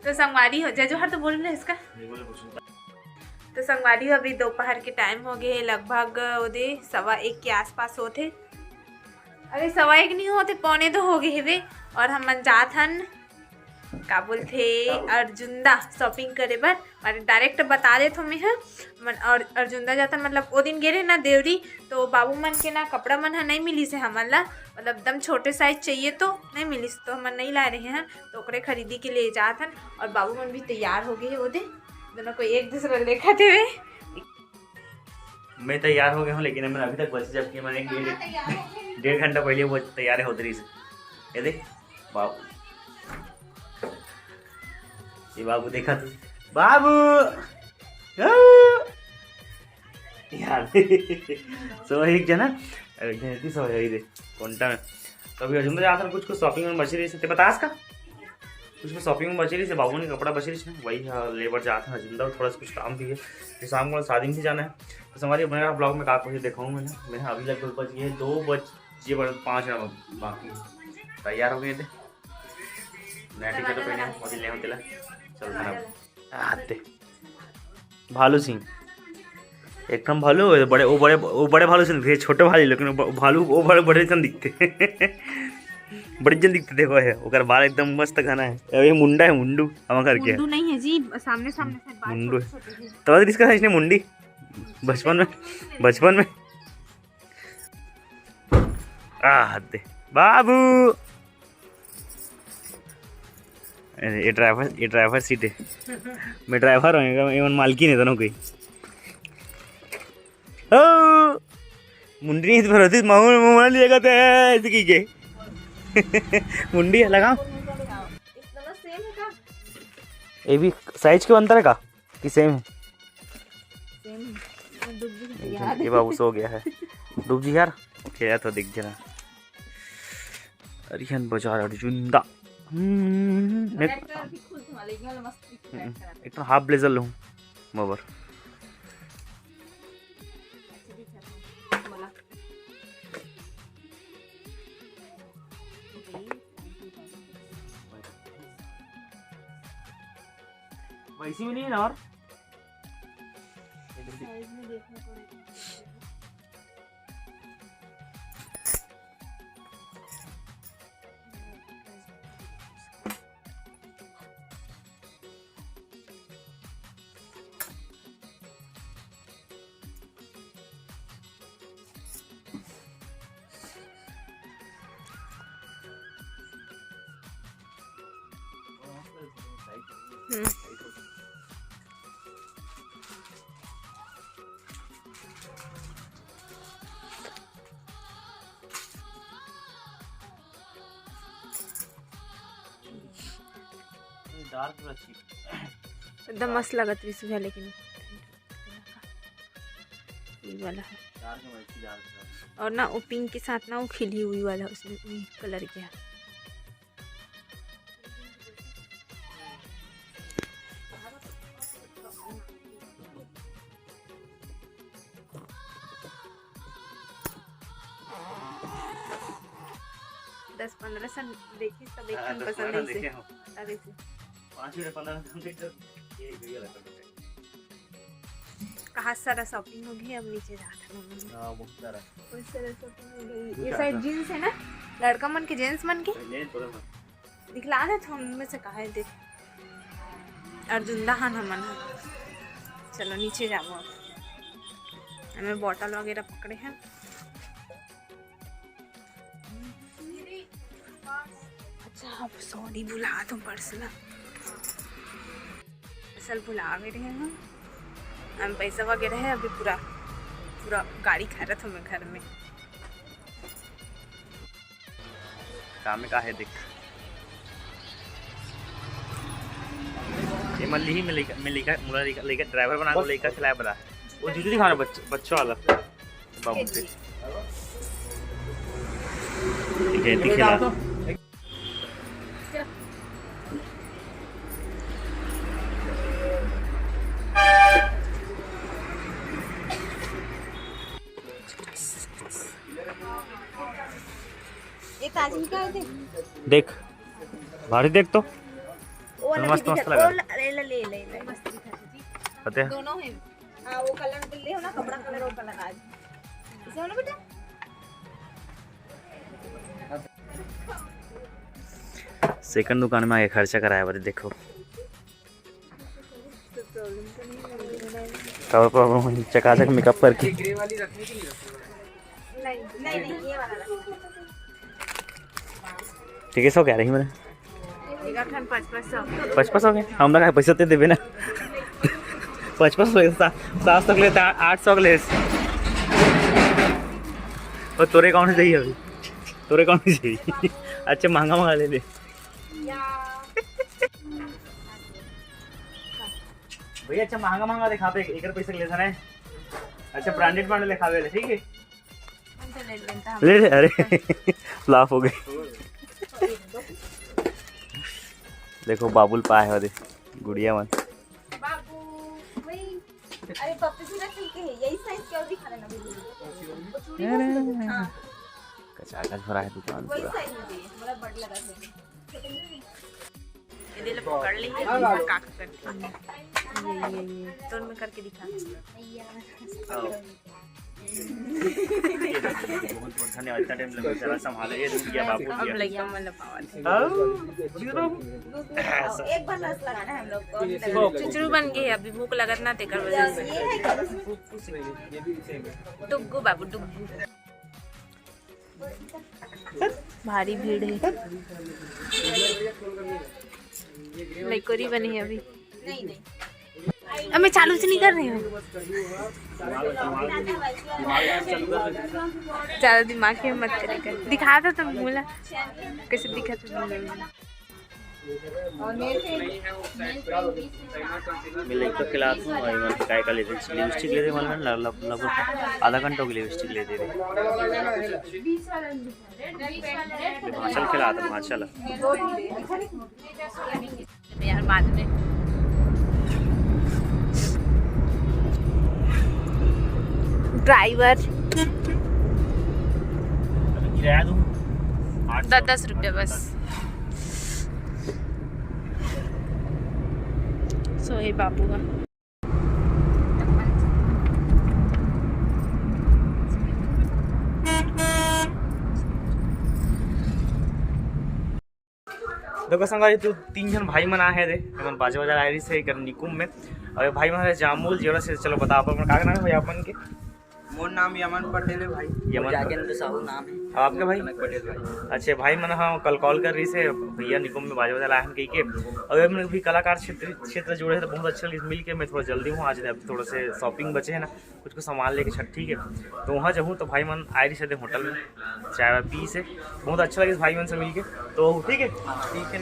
तो संगवारी हो जो हर तो बोल रहे इसका। तो संगवारी हो अभी दोपहर के टाइम हो गए लगभग ओदे 1:15 के आसपास होते। अरे 1:15 नहीं होते, 1:45 हो गए वे। और हम जात हन का बोलते अर्जुंदा शॉपिंग करे बर। और डायरेक्ट बता दे तो मैं और अर्जुंदा जाता मतलब वो दिन गे ना देवरी, तो बाबू मन के ना कपड़ा मन है नहीं मिली से हमन ला, मतलब एकदम छोटे साइज चाहिए तो नहीं मिली तो हम नहीं ला रहे हैं, तो ओकरे खरीदी के लिए जात हन। और बाबू मन भी तैयार हो गए वो दे, दोनों को एक दूसरे देखा थे वे। मैं तैयार हो गया हूँ लेकिन मैं अभी तक बची, जबकि मैंने 1.5 घंटा पहले वो तैयार है उधरी से। ये देख बाबू, ये बाबू देखा तू बाबू यार सो एक जना घंटी सो है दे कोंटा में। तो अभी अर्जुन जा था कुछ शॉपिंग में बची रही से बतास का कुछ में शॉपिंग में बची रही से, बाबू ने कपड़ा बची रही से वही लेबर जाता है अर्जुन, थोड़ा सा कुछ काम भी है, फिर शाम को शादी में भी जाना है। तो हमारे मेरा ब्लॉग में काफ़ी कुछ दिखाऊँ मैं अभी लगभग बच गए 2:05 बाकी तैयार हो गए थे। नेटी का तो पहने और ले होते चल आते भालू सिंह एकदम भालू बड़े वो बड़े भालू सिंह थे, छोटे भालू लेकिन भालू वो बड़े जन दिखते बड़े जन दिखते। देखो है ओकर बाल एकदम मस्त घना है। ये मुंडा है, मुंडू हम करके मुंडू नहीं है जी, सामने सामने से बाल मुंडू तो इसका इसने मुंडी बचपन में आते बाबू। ये ड्राइवर सीट है, मैं ड्राइवर हूँ, एवं मालकिन है दोनों कोई। मुंडी नहीं भरोती मामू लिएगा तो ऐसे की के मुंडी है लगाओ। ये भी साइज के अंतर है का कि सेम है? ये बाबू सो गया है डूब जी यार, खेला तो दिख जरा अरिहन बाजार अर्जुंदा। एक तो हाफ ब्लेजर लूँ मोबर वैसी में नहीं है ना। और एकदम मस्त लगत रही सुबह, लेकिन ये वाला है और ना वो पिंक के साथ ना वो खिली हुई वाला उसमें कलर किया। दस 15 सन देखी सब एकदम पसंद है इसे। अरे 5 मिनट 15 मिनट ये वीडियो कहाँ सारा शॉपिंग हो गई, अब नीचे जाते हैं। हां बहुत सारा शॉपिंग हो गई। ये साइड जींस है ना लड़का मन के, जेंट्स मन के दिखला दे तो उनमें से कहा है देख अर्जुंदा हन हमन। चलो नीचे जाओ, हमें बॉटल वगैरह पकड़े हैं। अच्छा सॉरी भुला तुम पर्स ना, असल भुला भी रहे हैं हम पैसा वगैरह है। अभी पूरा गाड़ी खा रहा था मैं घर में काम में का है देख। ये मल्ली ही में लेकर ड्राइवर बना को लेकर खिलाया बड़ा वो जूती दिखाना बच्चों वाला बाबू से खिला ये ताजी का है देख भारी देख तो वो वाला मस्त भी मस्त दिखा लगा। वो ले ले ले ले मस्त दिखा जी पता है दोनों है। हां वो कलर भी ले हो ना कपड़ा कलर वो कलर आज इसे हो ना बेटा। सेकंड दुकान में आगे खर्चा कराया बता देखो प्रॉब्लम चकाचक मेकअप करके नहीं ये वाला ठीक है। सौ कह रही मैंने 55 गए हम लोग पैसे तो देवे ना 55 700 के लेते 800 के ले और तोरे कौन चाहिए अभी तोरे कौन चाहिए अच्छा महंगा ले ले भैया अच्छा महंगा दिखाते एक पैसे के ले अच्छा ब्रांडेड दिखावे ले ठीक है ले अरे फ्लॉप हो गई। देखो बाबुल पाए है गुड़िया मन बाबू वही अरे पप्पी से ठीक है यही साइज क्या दिखा लेना मुझे हां कचाकच भरा है दुकान वही पूरा साइज में चाहिए बड़ा बड़ लगा है ये दिल पकड़ लेंगे काका करके ये तो मैं करके दिखा बहुत धन्यवाद इतना टाइम लगा जरा संभाले ये रुक बाबू अब लइका मतलब पावा एक बार रस लगाना है हम लोग को चुचरू बन गए अभी भूख लगत ना तेकर वजह से ये है डुग्गू बाबू डुग्गू भारी भीड़ है लइकोरी बनी है अभी नहीं अब मैं चालू से नहीं कर रही हूँ ज्यादा दिमाग की मत करेगा दिखा था तुम बोला कैसे दिखा था मैं लड़का खिला दूँ और इवन काय का लेते लिपस्टिक लेते मन लगभग आधा घंटा की लिपस्टिक लेते थे हिमाचल खिला था हिमाचल यार बाद में ड्राइवर किराया दूँ 10 रुपये बस सोहे बाबू का देखो संगा तो 3 जन भाई मन आए थे बाजा बाजार आए से निकुम में और भाई मन जामुल जेड़ा से चलो बता अपन का नाम है भैया अपन के मोर नाम यमन पटेल है भाई यमन जागेंद्र साहू नाम है अब आपके भाई पटेल भाई। अच्छे भाई मन हाँ कल कॉल कर रही से भैया निकुम में बाजा बाजा लाए कही के और मैंने भी कलाकार क्षेत्र जुड़े हैं तो बहुत अच्छा मिल के मैं थोड़ा जल्दी हूँ आज अभी थोड़ा से शॉपिंग बचे है ना कुछ सामान लेके छठ ठीक है तो वहाँ जाऊँ तो भाई मन आए रही थे होटल में चाय पी से बहुत अच्छा लगे भाई मन से मिल के तो ठीक है ठीक है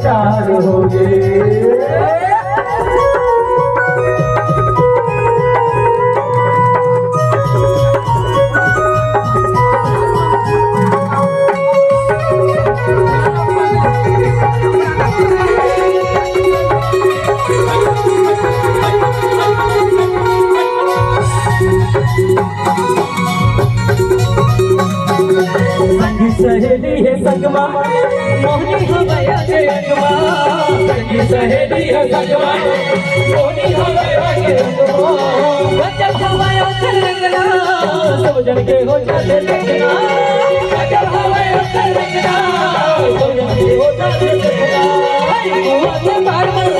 चार हो गए। सहेली है संगमा मोहनी हो गया के अंगमा, संगी सहेली है संगमा मोहनी हो गया के अंगमा, गजब हवाया चलना सब जन के हो जाते लगना, गजब हवाया चलना सब जन के हो जाते लगना, वो से बार बार